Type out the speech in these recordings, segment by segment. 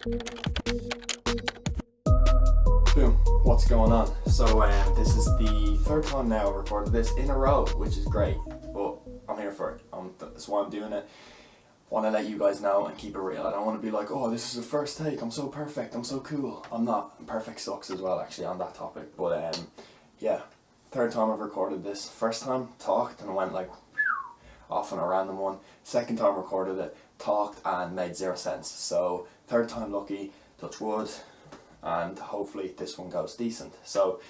Boom, what's going on? So this is the third time now I've recorded this in a row, which is great, but I'm here for it. That's why I'm doing it. I want to let you guys know and keep it real. I don't want to be like, oh, this is the first take, I'm so perfect, I'm so cool. I'm not. Perfect sucks as well, actually, on that topic. But yeah, third time I've recorded this. First time, talked and went like off on a random one. Second time recorded it, talked and made 0 sense. So third time lucky, touch wood, and hopefully this one goes decent. So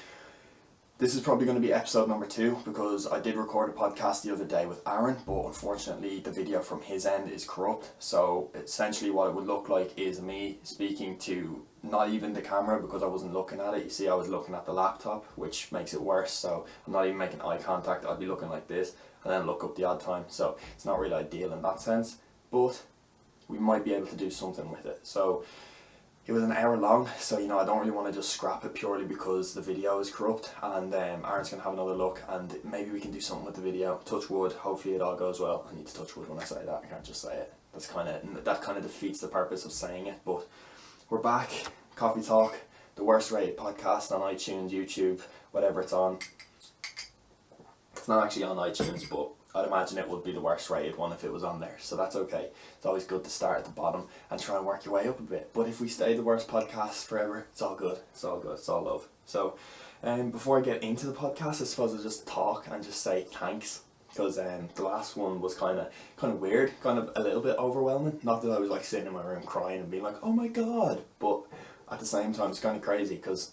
this is probably going to be episode number 2 because I did record a podcast the other day with Aaron, but unfortunately the video from his end is corrupt. So essentially what it would look like is me speaking to not even the camera because I wasn't looking at it. You see, I was looking at the laptop, which makes it worse. So I'm not even making eye contact. I'd be looking like this and then look up the odd time. So it's not really ideal in that sense, but we might be able to do something with it. So it was an hour long, so you know, I don't really want to just scrap it purely because the video is corrupt, and Aaron's going to have another look and maybe we can do something with the video. Touch wood, hopefully it all goes well. I need to touch wood when I say that, I can't just say it. That kind of defeats the purpose of saying it, but we're back. Coffee Talk, the worst rated podcast on iTunes, YouTube, whatever it's on. It's not actually on iTunes, but I'd imagine it would be the worst rated one if it was on there, so that's okay. It's always good to start at the bottom and try and work your way up a bit. But if we stay the worst podcast forever, it's all good. It's all good. It's all love. So, before I get into the podcast, I suppose I'll just talk and just say thanks, because the last one was kind of weird, kind of a little bit overwhelming. Not that I was like sitting in my room crying and being like, oh my god, but at the same time it's kind of crazy because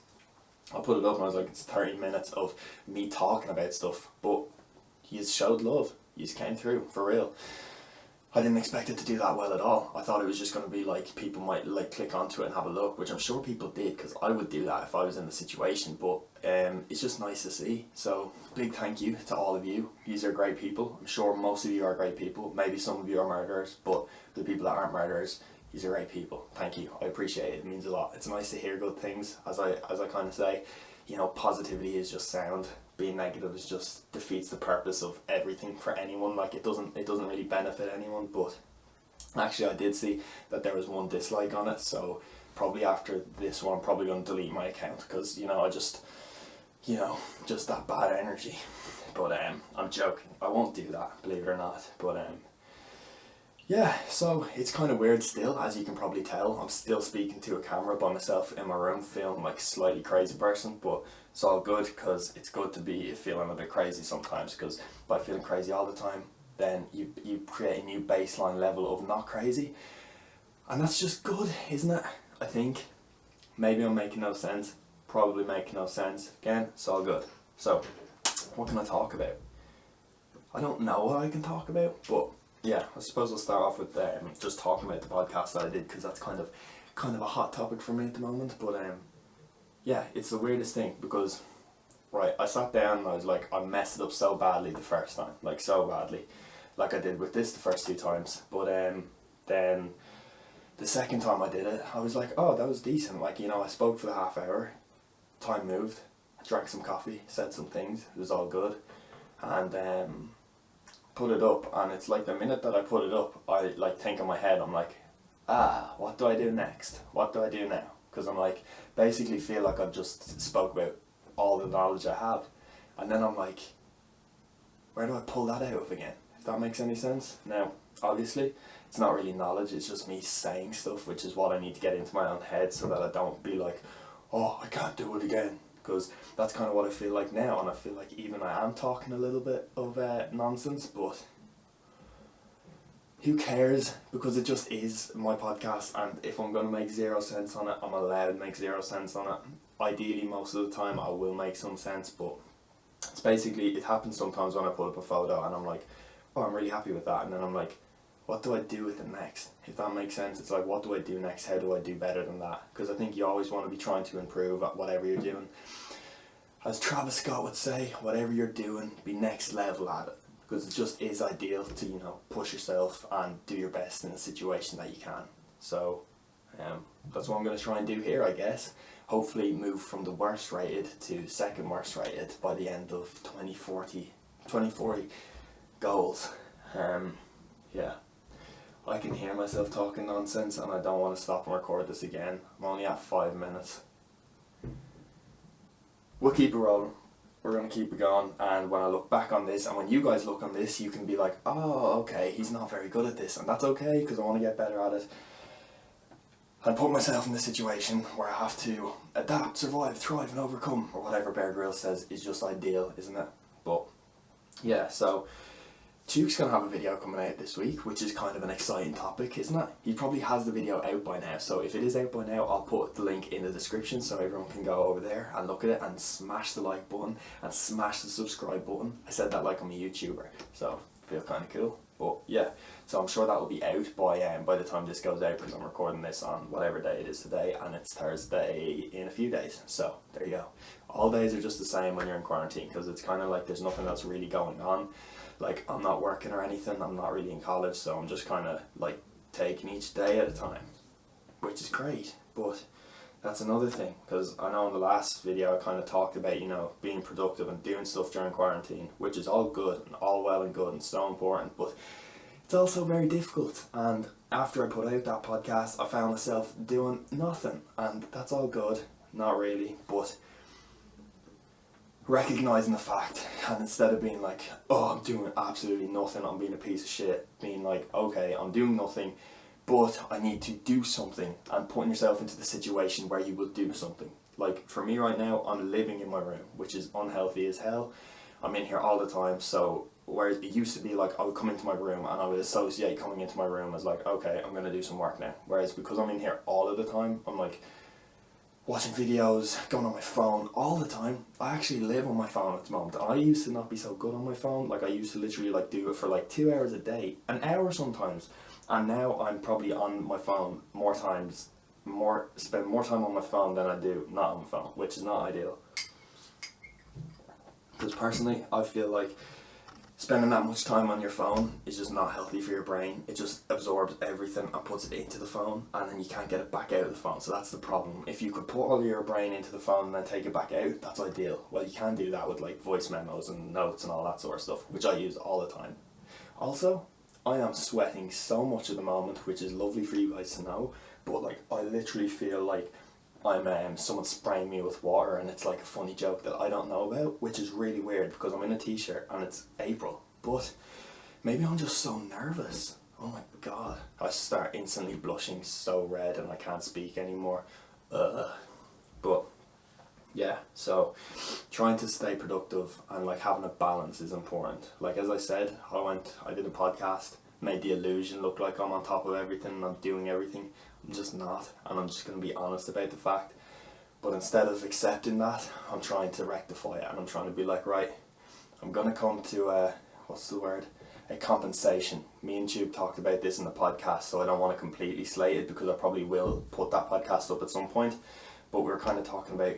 I put it up and I was like, it's 30 minutes of me talking about stuff, but you showed love. You just came through, for real. I didn't expect it to do that well at all. I thought it was just going to be like, people might like click onto it and have a look, which I'm sure people did, because I would do that if I was in the situation, but it's just nice to see. So, big thank you to all of you. These are great people. I'm sure most of you are great people. Maybe some of you are murderers, but the people that aren't murderers, these are great people. Thank you. I appreciate it. It means a lot. It's nice to hear good things, as I kind of say. You know, positivity is just sound. Being negative is just defeats the purpose of everything for anyone. Like it doesn't really benefit anyone. But actually I did see that there was 1 dislike on it, so probably after this one I'm probably going to delete my account, because you know, I just, you know, just that bad energy. But I'm joking, I won't do that, believe it or not. But yeah, so it's kind of weird still, as you can probably tell. I'm still speaking to a camera by myself in my room, feeling like a slightly crazy person, but it's all good, because it's good to be feeling a bit crazy sometimes, because by feeling crazy all the time, then you create a new baseline level of not crazy, and that's just good, isn't it? I think. Maybe I'm making no sense, probably making no sense. Again, it's all good. So, what can I talk about? I don't know what I can talk about, but yeah, I suppose I'll start off with just talking about the podcast that I did, because that's kind of a hot topic for me at the moment. But yeah, it's the weirdest thing, because right, I sat down and I was like, I messed it up so badly the first time, like so badly, like I did with this the first 2 times. But then the second time I did it, I was like, oh, that was decent. Like, you know, I spoke for the half hour, time moved, I drank some coffee, said some things, it was all good, and put it up, and it's like the minute that I put it up, I like think in my head, I'm like, what do I do next? What do I do now? Because I'm like, basically feel like I've just spoke about all the knowledge I have, and then I'm like, where do I pull that out of again? If that makes any sense. Now, obviously, it's not really knowledge, it's just me saying stuff, which is what I need to get into my own head so that I don't be like, oh, I can't do it again. Because that's kind of what I feel like now, and I feel like even I am talking a little bit of nonsense, but who cares, because it just is my podcast, and if I'm going to make 0 sense on it, I'm allowed to make 0 sense on it. Ideally, most of the time I will make some sense, but it's basically, it happens sometimes when I put up a photo and I'm like, oh, I'm really happy with that, and then I'm like, what do I do with it next? If that makes sense, it's like, what do I do next? How do I do better than that? Because I think you always want to be trying to improve at whatever you're doing. As Travis Scott would say, whatever you're doing, be next level at it. Because it just is ideal to, you know, push yourself and do your best in a situation that you can. So, that's what I'm going to try and do here, I guess. Hopefully move from the worst rated to second worst rated by the end of 2040 goals. Yeah. I can hear myself talking nonsense and I don't want to stop and record this again. I'm only at 5 minutes. We'll keep it rolling. We're going to keep it going, and when I look back on this, and when you guys look on this, you can be like, oh, okay, he's not very good at this, and that's okay, because I want to get better at it. I put myself in the situation where I have to adapt, survive, thrive, and overcome, or whatever Bear Grylls says is just ideal, isn't it? But, yeah, so Duke's going to have a video coming out this week, which is kind of an exciting topic, isn't it? He probably has the video out by now, so if it is out by now, I'll put the link in the description so everyone can go over there and look at it and smash the like button and smash the subscribe button. I said that like I'm a YouTuber, so I feel kind of cool. But yeah, so I'm sure that will be out by the time this goes out, because I'm recording this on whatever day it is today, and it's Thursday in a few days. So there you go. All days are just the same when you're in quarantine, because it's kind of like there's nothing else really going on. Like, I'm not working or anything, I'm not really in college, so I'm just kind of like taking each day at a time, which is great. But that's another thing, because I know in the last video I kind of talked about, you know, being productive and doing stuff during quarantine, which is all good and all well and good and so important, but it's also very difficult. And after I put out that podcast, I found myself doing nothing, and that's all good, not really, but recognising the fact, and instead of being like, oh, I'm doing absolutely nothing, I'm being a piece of shit, being like, okay, I'm doing nothing, but I need to do something, and putting yourself into the situation where you will do something. Like, for me right now, I'm living in my room, which is unhealthy as hell. I'm in here all the time, so whereas it used to be like, I would come into my room and I would associate coming into my room as like, okay, I'm going to do some work now. Whereas because I'm in here all of the time, I'm like, watching videos, going on my phone all the time. I actually live on my phone at the moment. I used to not be so good on my phone. Like, I used to literally like do it for like 2 hours a day, an hour sometimes. And now I'm probably on my phone spend more time on my phone than I do not on my phone, which is not ideal. Because personally, I feel like spending that much time on your phone is just not healthy for your brain. It just absorbs everything and puts it into the phone, and then you can't get it back out of the phone. So that's the problem. If you could put all your brain into the phone and then take it back out, that's ideal. Well, you can do that with like voice memos and notes and all that sort of stuff, which I use all the time. Also, I am sweating so much at the moment, which is lovely for you guys to know, but like, I literally feel like I'm someone spraying me with water, and it's like a funny joke that I don't know about, which is really weird because I'm in a t-shirt and it's April. But maybe I'm just so nervous. Oh my god. I start instantly blushing so red and I can't speak anymore. But yeah, so trying to stay productive and like having a balance is important. Like, as I said, I did a podcast, made the illusion look like I'm on top of everything and I'm doing everything. I'm just not, and I'm just going to be honest about the fact. But instead of accepting that, I'm trying to rectify it, and I'm trying to be like, right, I'm going to come to a compensation. Me and Tube talked about this in the podcast, so I don't want to completely slate it, because I probably will put that podcast up at some point. But we were kind of talking about,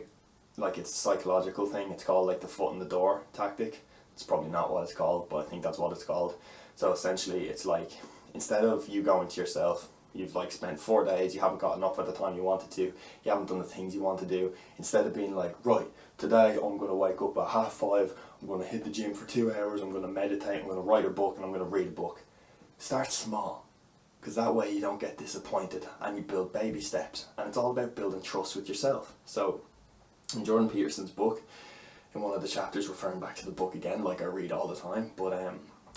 like, it's a psychological thing. It's called like the foot in the door tactic. It's probably not what it's called, but I think that's what it's called. So essentially, it's like, instead of you going to yourself, you've like spent 4 days, you haven't gotten up at the time you wanted to, you haven't done the things you want to do. Instead of being like, right, today I'm going to wake up at 5:30, I'm going to hit the gym for 2 hours, I'm going to meditate, I'm going to write a book, and I'm going to read a book. Start small, because that way you don't get disappointed and you build baby steps. And it's all about building trust with yourself. So in Jordan Peterson's book, in one of the chapters, referring back to the book again, like I read all the time, but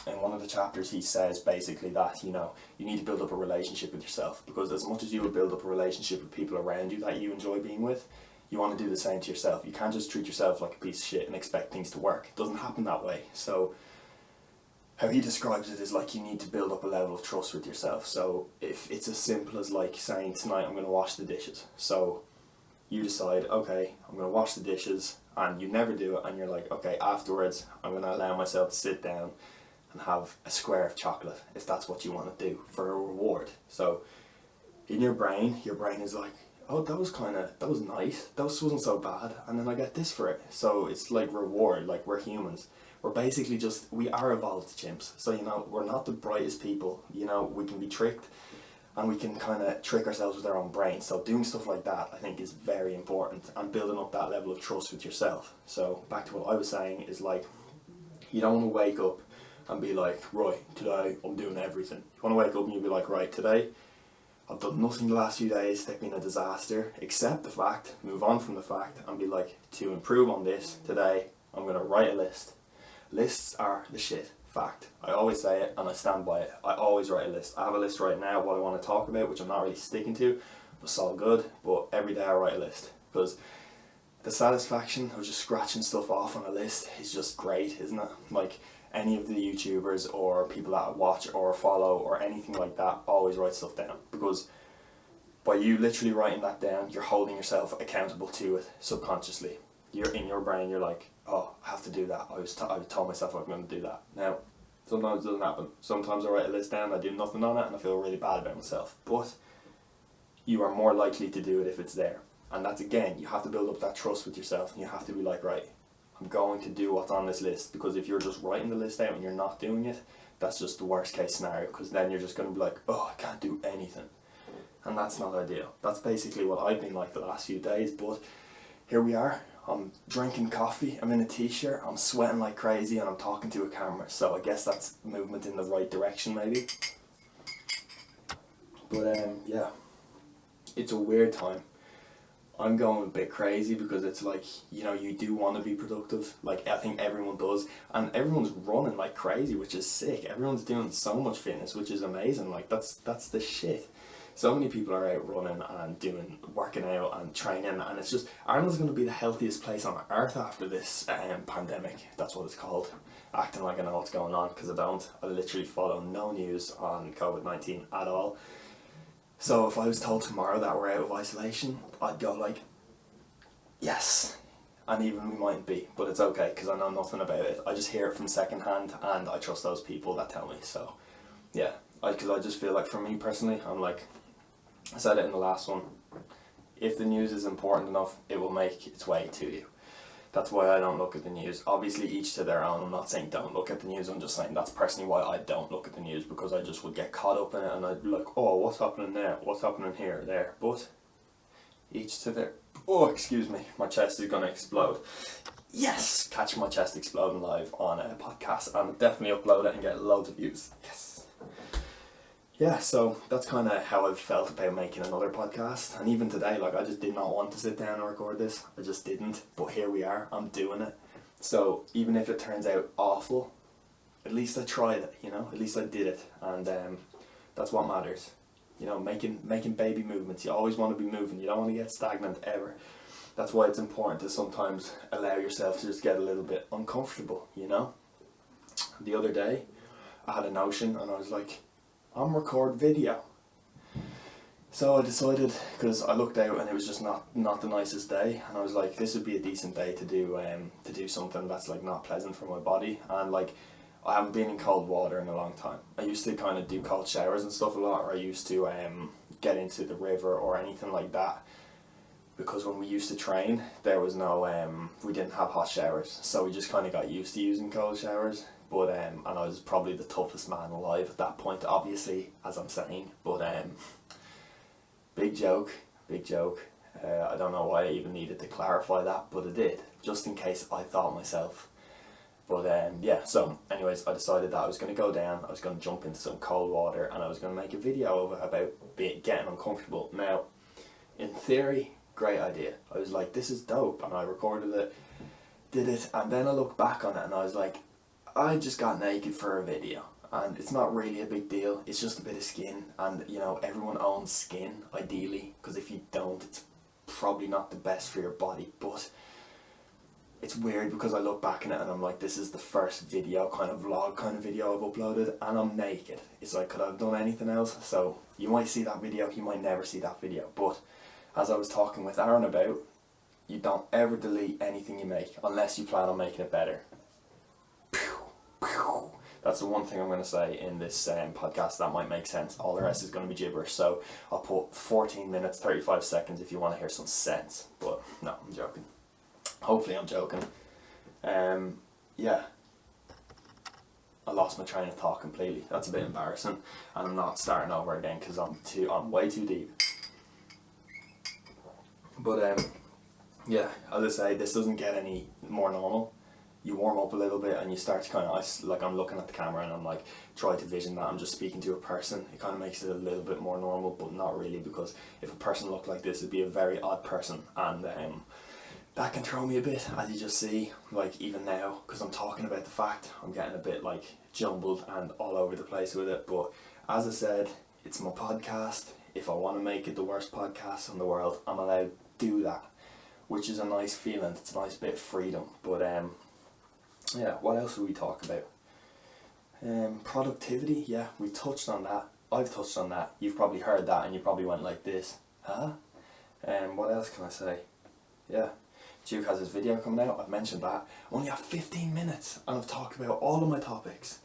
in one of the chapters he says basically that, you know, you need to build up a relationship with yourself, because as much as you will build up a relationship with people around you that you enjoy being with, you want to do the same to yourself. You can't just treat yourself like a piece of shit and expect things to work. It doesn't happen that way. So how he describes it is like, you need to build up a level of trust with yourself. So if it's as simple as like saying, tonight I'm going to wash the dishes. So you decide, okay, I'm going to wash the dishes, and you never do it, and you're like, okay, afterwards I'm going to allow myself to sit down and have a square of chocolate, if that's what you want to do, for a reward. So in your brain is like, oh, that was nice, that wasn't so bad, and then I get this for it. So it's like reward. Like, we're humans, we're basically we are evolved chimps. So, you know, we're not the brightest people, you know, we can be tricked, and we can kind of trick ourselves with our own brain. So doing stuff like that, I think, is very important, and building up that level of trust with yourself. So back to what I was saying is, like, you don't want to wake up and be like, right, today I'm doing everything. You want to wake up and you'll be like, right, today I've done nothing the last few days, they've been a disaster. Accept the fact, move on from the fact, and be like, to improve on this, today I'm going to write a list. Lists are the shit. Fact. I always say it and I stand by it. I always write a list. I have a list right now what I want to talk about, which I'm not really sticking to, but it's all good. But every day I write a list because the satisfaction of just scratching stuff off on a list is just great, isn't it? Like any of the YouTubers or people that I watch or follow or anything like that always write stuff down, because by you literally writing that down, you're holding yourself accountable to it subconsciously. You're in your brain, you're like, oh, I have to do that. I told myself I'm going to do that. Now, sometimes it doesn't happen. Sometimes I write a list down, I do nothing on it, and I feel really bad about myself. But you are more likely to do it if it's there. And that's, again, you have to build up that trust with yourself, and you have to be like, right, I'm going to do what's on this list. Because if you're just writing the list out and you're not doing it, that's just the worst case scenario, because then you're just going to be like, oh, I can't do anything. And that's not ideal. That's basically what I've been like the last few days, but here we are. I'm drinking coffee, I'm in a t-shirt, I'm sweating like crazy, and I'm talking to a camera, so I guess that's movement in the right direction maybe. But yeah, it's a weird time. I'm going a bit crazy because it's like, you know, you do want to be productive, like I think everyone does, and everyone's running like crazy, which is sick. Everyone's doing so much fitness, which is amazing. Like that's the shit. So many people are out running and working out and training, and it's just, Ireland's going to be the healthiest place on earth after this pandemic. That's what it's called. Acting like I know what's going on, because I don't. I literally follow no news on COVID-19 at all. So if I was told tomorrow that we're out of isolation, I'd go like, yes. And even we mightn't be, but it's okay because I know nothing about it. I just hear it from second hand, and I trust those people that tell me. So yeah, because I just feel like, for me personally, I'm like, I said it in the last one, if the news is important enough, it will make its way to you. That's why I don't look at the news. Obviously each to their own. I'm not saying don't look at the news, I'm just saying that's personally why I don't look at the news, because I just would get caught up in it and I'd be like, oh, what's happening there? What's happening here, there? But each to their... Oh, excuse me, my chest is going to explode. Yes! Catch my chest exploding live on a podcast, and definitely upload it and get loads of views. Yes! Yeah, so that's kind of how I've felt about making another podcast. And even today, like, I just did not want to sit down and record this. I just didn't. But here we are. I'm doing it. So even if it turns out awful, at least I tried it, you know? At least I did it. And that's what matters. You know, making baby movements. You always want to be moving. You don't want to get stagnant ever. That's why it's important to sometimes allow yourself to just get a little bit uncomfortable, you know? The other day, I had a notion and I was like, I'm record video. So I decided, because I looked out and it was just not the nicest day, and I was like, this would be a decent day to do something that's like not pleasant for my body. And like, I haven't been in cold water in a long time. I used to kind of do cold showers and stuff a lot, or I used to get into the river or anything like that, because when we used to train, there was no we didn't have hot showers, so we just kind of got used to using cold showers. But and I was probably the toughest man alive at that point, obviously, as I'm saying. But big joke. I don't know why I even needed to clarify that, but I did, just in case I thought myself. But yeah, so anyways, I decided that I was going to go down, I was going to jump into some cold water, and I was going to make a video of it about getting uncomfortable. Now, in theory, great idea. I was like, this is dope, and I recorded it, did it, and then I looked back on it and I was like, I just got naked for a video, and it's not really a big deal. It's just a bit of skin, and you know, everyone owns skin ideally, because if you don't, it's probably not the best for your body. But it's weird because I look back on it and I'm like, this is the first video, kind of vlog kind of video I've uploaded, and I'm naked. It's like, could I have done anything else? So you might see that video, you might never see that video. But as I was talking with Aaron about, you don't ever delete anything you make unless you plan on making it better. That's the one thing I'm going to say in this podcast that might make sense. All the rest is going to be gibberish. So I'll put 14 minutes, 35 seconds if you want to hear some sense. But no, I'm joking. Hopefully I'm joking. Yeah. I lost my train of thought completely. That's a bit embarrassing. And I'm not starting over again because I'm way too deep. But yeah, as I say, this doesn't get any more normal. you warm up a little bit and you start to kind of, like I'm looking at the camera and I'm like, try to vision that I'm just speaking to a person. It kind of makes it a little bit more normal, but not really, because if a person looked like this, it'd be a very odd person, and that can throw me a bit, as you just see, like even now, because I'm talking about the fact, I'm getting a bit like jumbled and all over the place with it. But as I said, it's my podcast. If I want to make it the worst podcast in the world, I'm allowed to do that, which is a nice feeling. It's a nice bit of freedom. But yeah, what else would we talk about? Productivity, yeah, we touched on that. I've touched on that. You've probably heard that and you probably went like this, huh? What else can I say? Yeah, Duke has his video coming out. I've mentioned that. I only have 15 minutes and I've talked about all of my topics.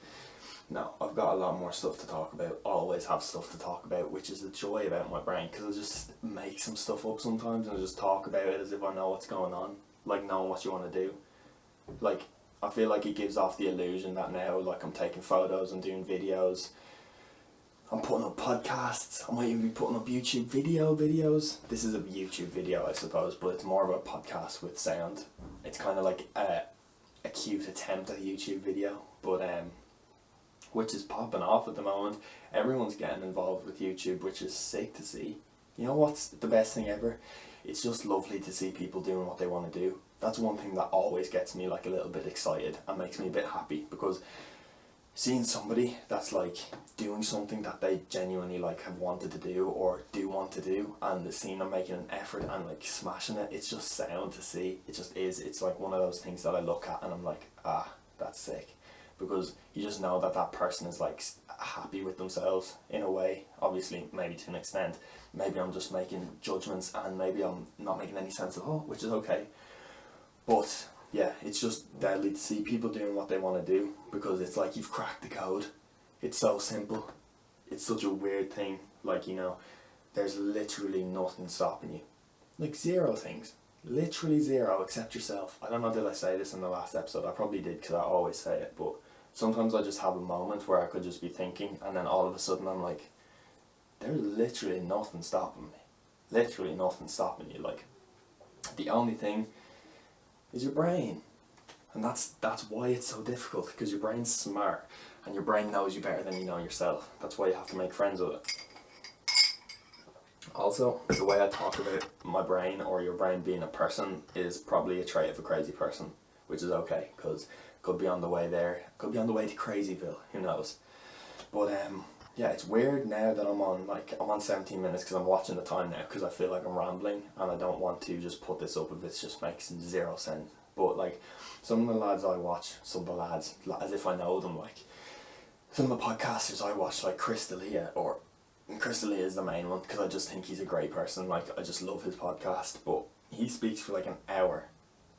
No, I've got a lot more stuff to talk about. I always have stuff to talk about, which is the joy about my brain, because I just make some stuff up sometimes and I just talk about it as if I know what's going on, like knowing what you want to do. Like, I feel like it gives off the illusion that now, like, I'm taking photos and doing videos, I'm putting up podcasts, I might even be putting up YouTube videos. This is a YouTube video, I suppose, but it's more of a podcast with sound. It's kind of like a cute attempt at a YouTube video, but which is popping off at the moment. Everyone's getting involved with YouTube, which is sick to see. You know what's the best thing ever? It's just lovely to see people doing what they want to do. That's one thing that always gets me like a little bit excited and makes me a bit happy, because seeing somebody that's like doing something that they genuinely like have wanted to do or do want to do, and seeing them making an effort and like smashing it, it's just sound to see. It just is. It's like one of those things that I look at and I'm like, ah, that's sick. Because you just know that that person is like happy with themselves in a way. Obviously, maybe to an extent. Maybe I'm just making judgments and maybe I'm not making any sense at all, which is okay. But yeah, it's just deadly to see people doing what they want to do, because it's like you've cracked the code. It's so simple. It's such a weird thing. Like, you know, there's literally nothing stopping you. Like zero things. Literally zero, except yourself. I don't know, did I say this in the last episode? I probably did, because I always say it, but sometimes I just have a moment where I could just be thinking and then all of a sudden I'm like, there's literally nothing stopping me. Literally nothing stopping you. Like, the only thing is your brain. And that's why it's so difficult, because your brain's smart and your brain knows you better than you know yourself. That's why you have to make friends with it. Also, the way I talk about my brain, or your brain being a person, is probably a trait of a crazy person, which is okay, because could be on the way there, could be on the way to Crazyville, who knows. But yeah, it's weird now that I'm on 17 minutes, because I'm watching the time now, because I feel like I'm rambling and I don't want to just put this up if it just makes zero sense. But like, some of the lads I watch, some of the lads, as if I know them, like some of the podcasters I watch, like Chris D'Elia, or Chris D'Elia is the main one, because I just think he's a great person. Like, I just love his podcast, but he speaks for like an hour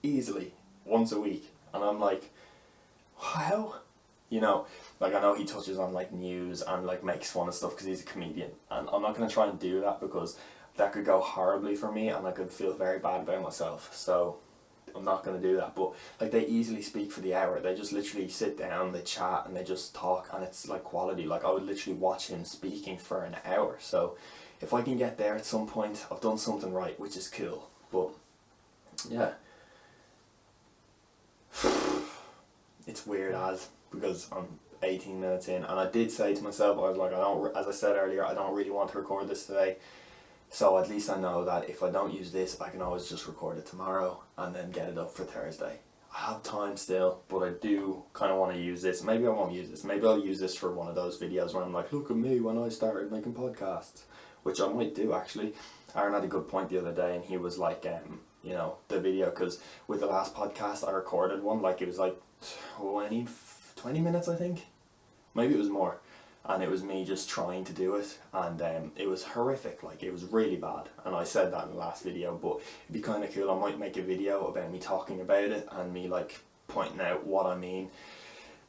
easily once a week, and I'm like, how? You know, like, I know he touches on like news and like makes fun of stuff because he's a comedian, and I'm not going to try and do that, because that could go horribly for me and I could feel very bad about myself, so I'm not going to do that. But like, they easily speak for the hour. They just literally sit down, they chat and they just talk, and it's like quality. Like, I would literally watch him speaking for an hour. So if I can get there at some point, I've done something right, which is cool. But yeah, it's weird because I'm 18 minutes in, and I did say to myself, I was like, as I said earlier, I don't really want to record this today. So at least I know that if I don't use this, I can always just record it tomorrow and then get it up for Thursday. I have time still, but I do kind of want to use this. Maybe I won't use this. Maybe I'll use this for one of those videos where I'm like, look at me when I started making podcasts, which I might do actually. Aaron had a good point the other day, and he was like, you know, the video, because with the last podcast I recorded one, like it was like 20 minutes, I think. Maybe it was more. And it was me just trying to do it, and it was horrific. Like, it was really bad, and I said that in the last video. But it'd be kind of cool. I might make a video about me talking about it and me like pointing out what I mean,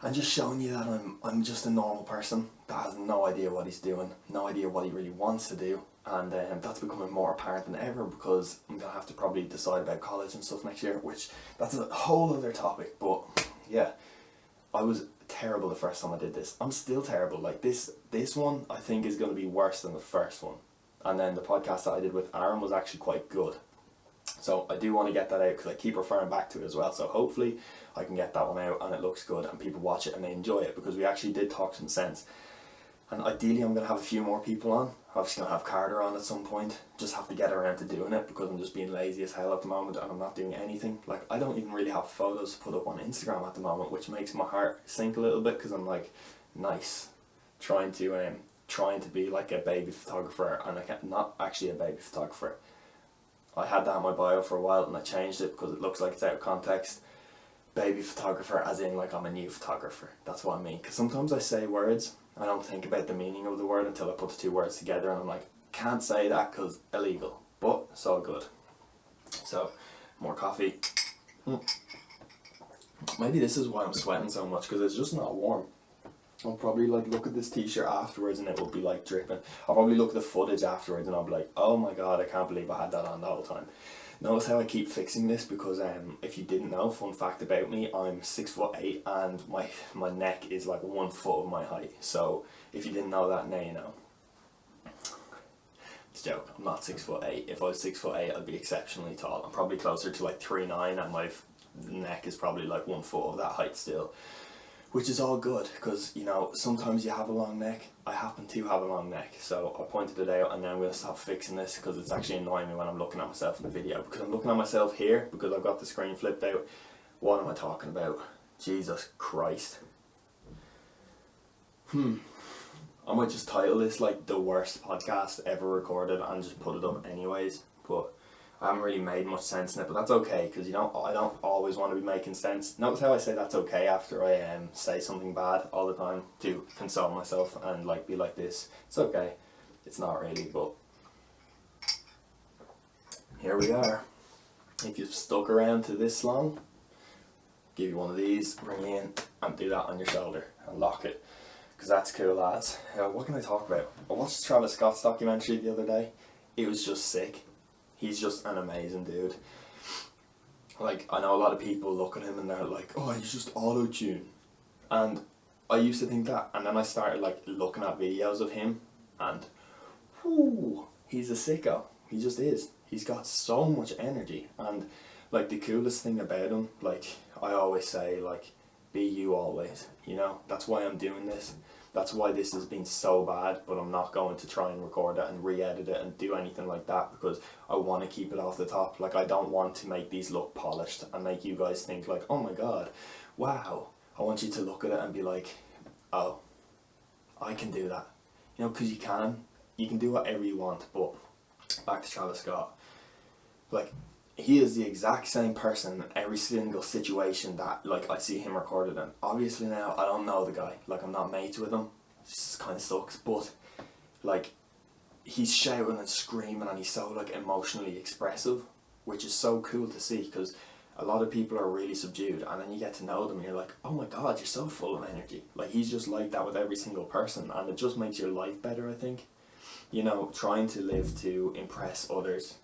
and just showing you that I'm just a normal person that has no idea what he's doing, no idea what he really wants to do. And that's becoming more apparent than ever, because I'm gonna have to probably decide about college and stuff next year, which that's a whole other topic. But yeah, I was terrible the first time I did this. I'm still terrible. Like, this one I think is going to be worse than the first one. And then the podcast that I did with Aaron was actually quite good. So I do want to get that out because I keep referring back to it as well. So hopefully I can get that one out and it looks good and people watch it and they enjoy it, because we actually did talk some sense. And ideally I'm going to have a few more people on. I'm obviously going to have Carter on at some point. Just have to get around to doing it because I'm just being lazy as hell at the moment and I'm not doing anything. Like, I don't even really have photos to put up on Instagram at the moment, which makes my heart sink a little bit, because I'm like, nice, trying to be like a baby photographer, and I'm not actually a baby photographer. I had that in my bio for a while and I changed it because it looks like it's out of context. Baby photographer as in like I'm a new photographer. That's what I mean. Because sometimes I say words, I don't think about the meaning of the word until I put the two words together and I'm like, can't say that because illegal. But it's all good. So, more coffee. Maybe this is why I'm sweating so much, because it's just not warm. I'll probably like look at this t-shirt afterwards and it will be like dripping. I'll probably look at the footage afterwards and I'll be like, oh my god, I can't believe I had that on the whole time. Notice how I keep fixing this, because if you didn't know, fun fact about me, I'm 6'8" and my neck is like 1 foot of my height. So if you didn't know that, now you know. It's a joke, I'm not 6'8". If I was 6'8", I'd be exceptionally tall. I'm probably closer to like 3'9", and my neck is probably like 1 foot of that height still. Which is all good, because, you know, sometimes you have a long neck. I happen to have a long neck, so I pointed it out, and then I'm going to stop fixing this because it's actually annoying me when I'm looking at myself in the video. Because I'm looking at myself here, because I've got the screen flipped out. What am I talking about? Jesus Christ. I might just title this like the worst podcast ever recorded and just put it up anyways, but I haven't really made much sense in it, but that's okay, because, you know, I don't always want to be making sense. Notice how I say that's okay after I say something bad all the time to console myself and like be like this. It's okay. It's not really, but here we are. If you've stuck around to this long, give you one of these, bring you in and do that on your shoulder and lock it, because that's cool as. What can I talk about? I watched Travis Scott's documentary the other day. It was just sick. He's just an amazing dude. Like, I know a lot of people look at him and they're like, oh, he's just auto-tune. And I used to think that, and then I started like looking at videos of him and, whoo, he's a sicko. He just is. He's got so much energy, and like the coolest thing about him, like I always say, like, be you always, you know? That's why I'm doing this. That's why this has been so bad, but I'm not going to try and record it and re-edit it and do anything like that, because I want to keep it off the top. Like, I don't want to make these look polished and make you guys think like, oh my god, wow. I want you to look at it and be like, oh, I can do that. You know, because you can do whatever you want. But back to Travis Scott. Like, he is the exact same person in every single situation that like I see him recorded in. Obviously now I don't know the guy, like I'm not mates with him, it just kind of sucks, but like he's shouting and screaming and he's so like emotionally expressive, which is so cool to see, because a lot of people are really subdued, and then you get to know them and you're like, oh my god, you're so full of energy. Like, he's just like that with every single person, and it just makes your life better, I think. You know, trying to live to impress others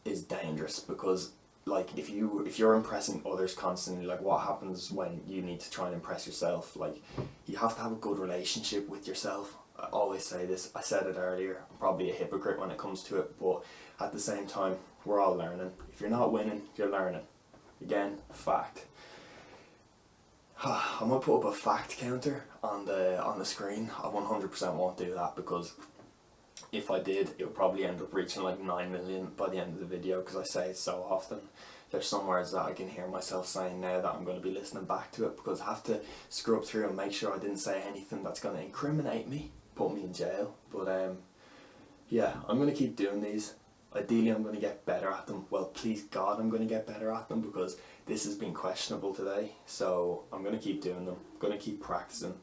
is dangerous, because like if you're impressing others constantly, like what happens when you need to try and impress yourself? Like, you have to have a good relationship with yourself. I always say this, I said it earlier, I'm probably a hypocrite when it comes to it, but at the same time, we're all learning. If you're not winning, you're learning. Again, fact. I might put up a fact counter on the screen. I 100% won't do that, because if I did, it would probably end up reaching like 9 million by the end of the video, because I say it so often. There's some words that I can hear myself saying now that I'm going to be listening back to it, because I have to scrub through and make sure I didn't say anything that's going to incriminate me, put me in jail. But yeah, I'm going to keep doing these. Ideally I'm going to get better at them. Well, please God, I'm going to get better at them, because this has been questionable today. So I'm going to keep doing them. I'm going to keep practicing.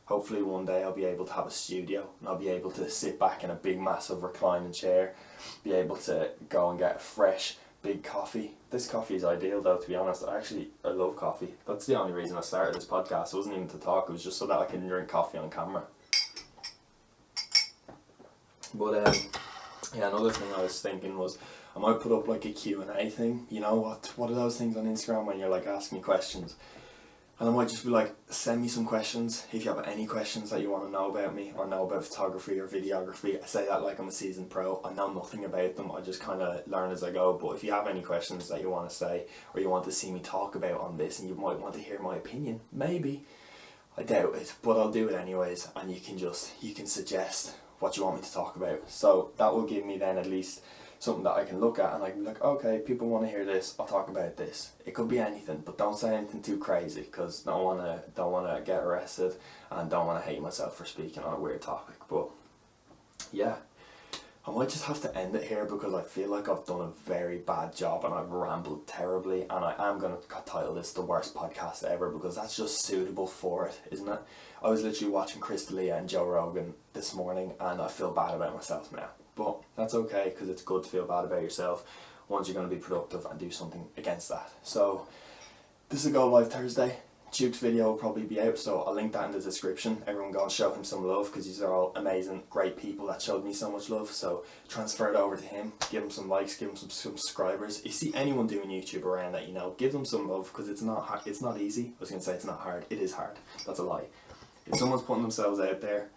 Hopefully one day I'll be able to have a studio and I'll be able to sit back in a big massive reclining chair, be able to go and get a fresh big coffee. This coffee is ideal though, to be honest. I love coffee. That's the only reason I started this podcast. It wasn't even to talk, it was just so that I can drink coffee on camera. But yeah, another thing I was thinking was I might put up like a Q&A thing. You know what are those things on Instagram when you're like asking me questions? And I might just be like, send me some questions if you have any questions that you want to know about me or know about photography or videography. I say that like I'm a seasoned pro. I know nothing about them. I just kind of learn as I go. But if you have any questions that you want to say or you want to see me talk about on this and you might want to hear my opinion, maybe. I doubt it, but I'll do it anyways. And you can suggest what you want me to talk about. So that will give me then at least something that I can look at and I can be like, okay, people want to hear this, I'll talk about this. It could be anything, but don't say anything too crazy because don't wanna get arrested and don't wanna hate myself for speaking on a weird topic. But yeah, I might just have to end it here because I feel like I've done a very bad job and I've rambled terribly, and I am gonna title this the worst podcast ever because that's just suitable for it, isn't it? I was literally watching Chris D'Elia and Joe Rogan this morning and I feel bad about myself now. But that's okay because it's good to feel bad about yourself once you're going to be productive and do something against that. So this will go live Thursday. Duke's video will probably be out, so I'll link that in the description. Everyone go and show him some love because these are all amazing, great people that showed me so much love. So transfer it over to him, give him some likes, give him some subscribers. If you see anyone doing YouTube around that you know, give them some love because it's not hard. It's not easy. I was going to say it's not hard. It is hard. That's a lie. If someone's putting themselves out there,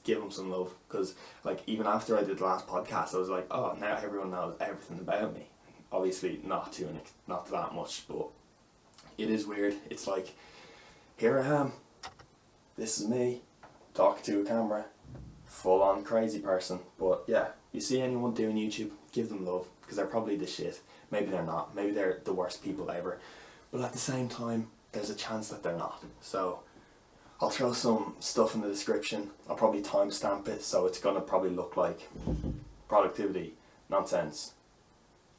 give them some love, because like even after I did the last podcast I was like, oh, now everyone knows everything about me. Obviously not that much, but it is weird. It's like, here I am, this is me talking to a camera, full on crazy person. But yeah, you see anyone doing YouTube, give them love because they're probably the shit. Maybe they're not, maybe they're the worst people ever, but at the same time there's a chance that they're not. So I'll throw some stuff in the description. I'll probably timestamp it, so it's going to probably look like productivity, nonsense.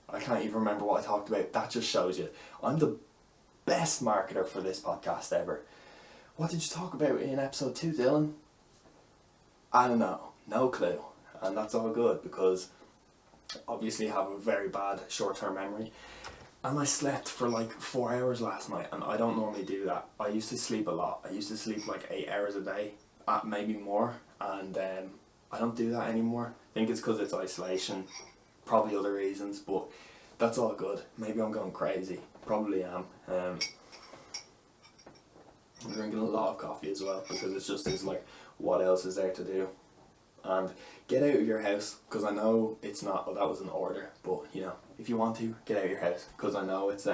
I can't even remember what I talked about. That just shows you I'm the best marketer for this podcast ever. What did you talk about in episode 2, Dylan? I don't know. No clue. And that's all good because obviously I have a very bad short-term memory. And I slept for like 4 hours last night, and I don't normally do that. I used to sleep a lot. I used to sleep like 8 hours a day, maybe more, and I don't do that anymore. I think it's because it's isolation, probably other reasons, but that's all good. Maybe I'm going crazy. Probably am. I'm drinking a lot of coffee as well because it's just is like, what else is there to do? And get out of your house, because I know it's not, well, that was an order, but you know, if you want to, get out of your house, because I know it's,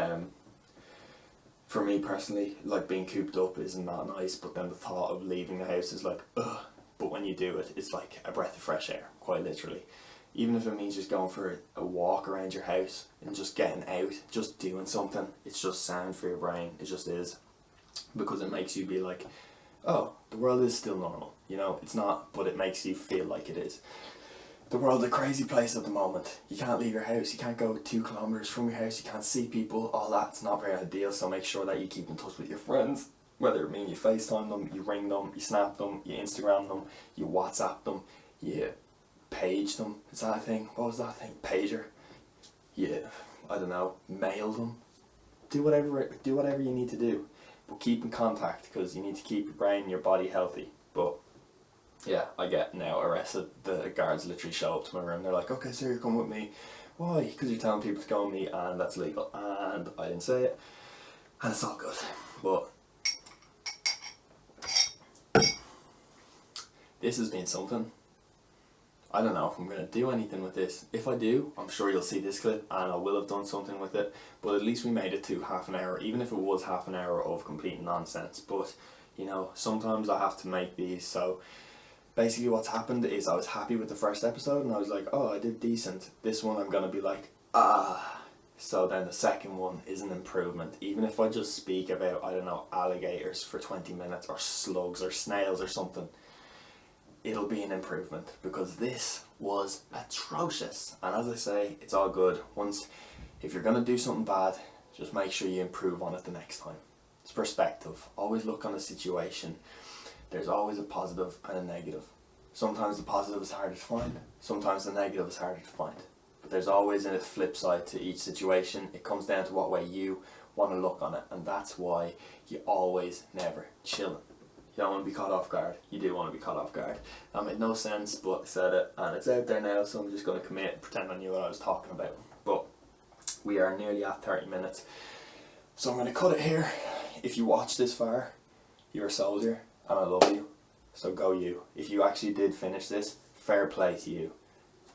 for me personally, like being cooped up is not nice, but then the thought of leaving the house is like, ugh, but when you do it, it's like a breath of fresh air, quite literally. Even if it means just going for a walk around your house and just getting out, just doing something, it's just sound for your brain, it just is, because it makes you be like, oh, the world is still normal, you know, it's not, but it makes you feel like it is. The world's a crazy place at the moment. You can't leave your house, you can't go 2 kilometers from your house, you can't see people, all that's not very ideal, so make sure that you keep in touch with your friends, whether it mean you FaceTime them, you ring them, you Snap them, you Instagram them, you WhatsApp them, you page them, is that a thing? What was that thing? Pager? Yeah, I don't know, mail them. Do whatever you need to do. But keep in contact because you need to keep your brain and your body healthy. But yeah, I get now arrested. The guards literally show up to my room. They're like, okay, sir, you're coming with me. Why? Because you're telling people to go with me and that's legal. And I didn't say it. And it's all good. But this has been something. I don't know if I'm going to do anything with this. If I do, I'm sure you'll see this clip and I will have done something with it. But at least we made it to half an hour, even if it was half an hour of complete nonsense. But, you know, sometimes I have to make these. So basically what's happened is I was happy with the first episode and I was like, oh, I did decent. This one I'm going to be like, ah. So then the second one is an improvement. Even if I just speak about, I don't know, alligators for 20 minutes or slugs or snails or something, it'll be an improvement because this was atrocious. And as I say, it's all good. If you're going to do something bad, just make sure you improve on it the next time. It's perspective. Always look on a situation. There's always a positive and a negative. Sometimes the positive is harder to find. Sometimes the negative is harder to find. But there's always a flip side to each situation. It comes down to what way you want to look on it. And that's why you always never chillin'. You don't want to be caught off guard. You do want to be caught off guard. That made no sense, but I said it, and it's out there now, so I'm just going to commit and pretend I knew what I was talking about. But we are nearly at 30 minutes, so I'm going to cut it here. if you watch this far, you're a soldier and I love you, so go you. If you actually did finish this, fair play to you.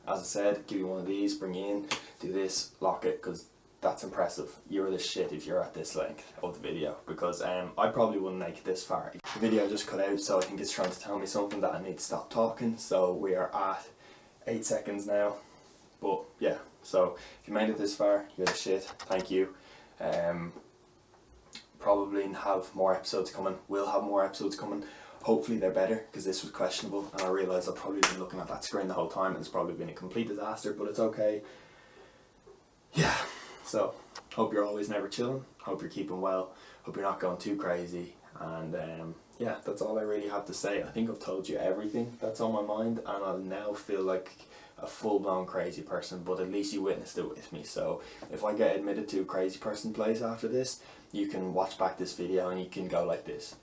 As I said, give you one of these, bring you in, do this, lock it, because that's impressive. You're the shit if you're at this length of the video, because I probably wouldn't make it this far. The video just cut out, so I think it's trying to tell me something that I need to stop talking, so we are at 8 seconds now. But yeah, so if you made it this far, you're the shit, thank you. Probably have more episodes coming, will have more episodes coming. Hopefully they're better, because this was questionable and I realised I've probably been looking at that screen the whole time and it's probably been a complete disaster, but it's okay. Yeah, so hope you're always never chilling, hope you're keeping well, hope you're not going too crazy, and yeah, that's all I really have to say. I think I've told you everything that's on my mind, and I now feel like a full-blown crazy person, but at least you witnessed it with me. So if I get admitted to a crazy person place after this, you can watch back this video and you can go like this.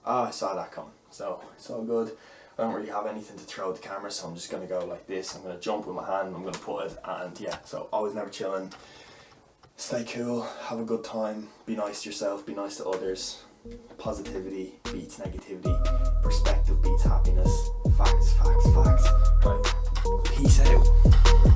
Ah, I saw that coming. So it's all good. I don't really have anything to throw at the camera, so I'm just going to go like this. I'm going to jump with my hand, I'm going to put it, and yeah, so always never chilling. Stay cool, have a good time, be nice to yourself, be nice to others. Positivity beats negativity, perspective beats happiness. Facts, facts, facts. Right, peace out.